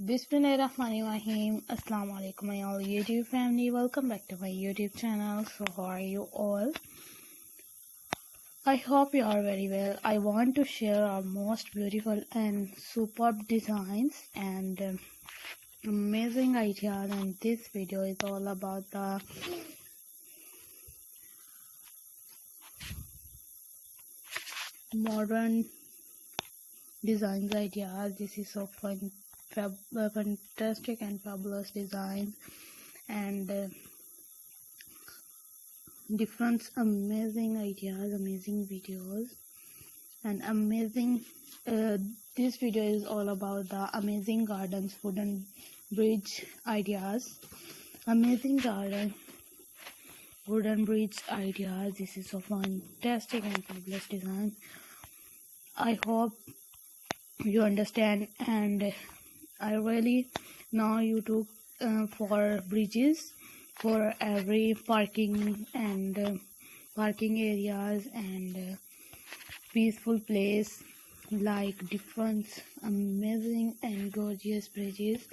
Bismillahirrahmanirrahim. Assalamu alaikum my all YouTube family. Welcome back to my YouTube channel. So how are you all? I hope you are very well. I want to share our most beautiful and superb designs and amazing ideas, and this video is all about the modern designs ideas. This is so fun, fantastic and fabulous designs and different amazing ideas, amazing videos, and amazing this video is all about the amazing gardens wooden bridge ideas. Amazing garden wooden bridge ideas. This is so fantastic and fabulous design. I hope you understand, and I really know you took for bridges for every parking and parking areas and peaceful place, like different amazing and gorgeous bridges,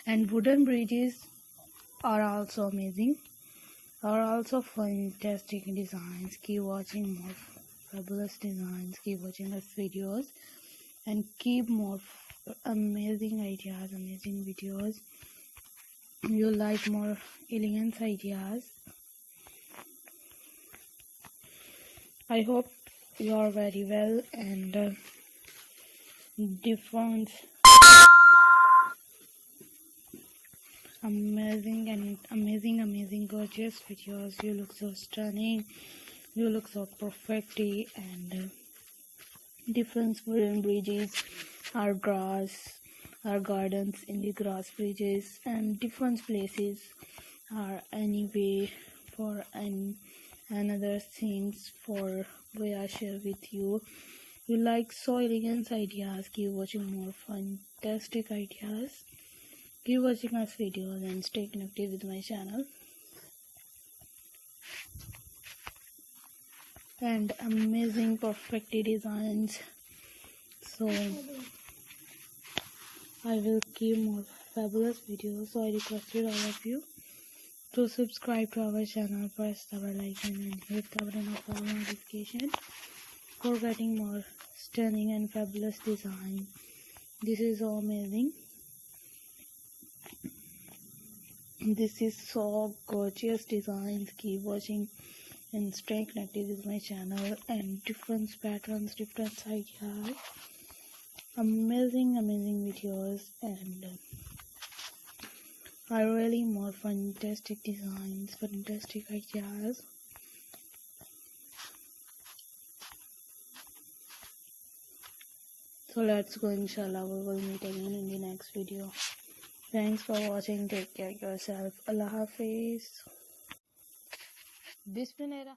and wooden bridges are also amazing, are also fantastic designs. Keep watching more fabulous designs, keep watching us videos, and keep more amazing ideas, amazing videos. You like more elegant ideas. I hope you are very well, and different amazing gorgeous videos. You look so stunning, you look so perfectly, and different wooden bridges, our grass, our gardens in the grass bridges, and different places are anyway for another things for we are share with you. You like so elegant ideas, keep watching more fantastic ideas, keep watching us videos, and stay connected with my channel. And amazing perfect designs. So I will keep more fabulous videos, so I requested all of you to subscribe to our channel, press the bell icon, and hit the button of all notification for getting more stunning and fabulous design. This is so amazing. This is so gorgeous designs. Keep watching and stay connected with my channel, and different patterns, different ideas, amazing videos, and are really more fantastic designs, fantastic ideas. So let's go, inshallah. We will meet again in the next video. Thanks for watching. Take care of yourself. Allah Hafiz. Bismillah.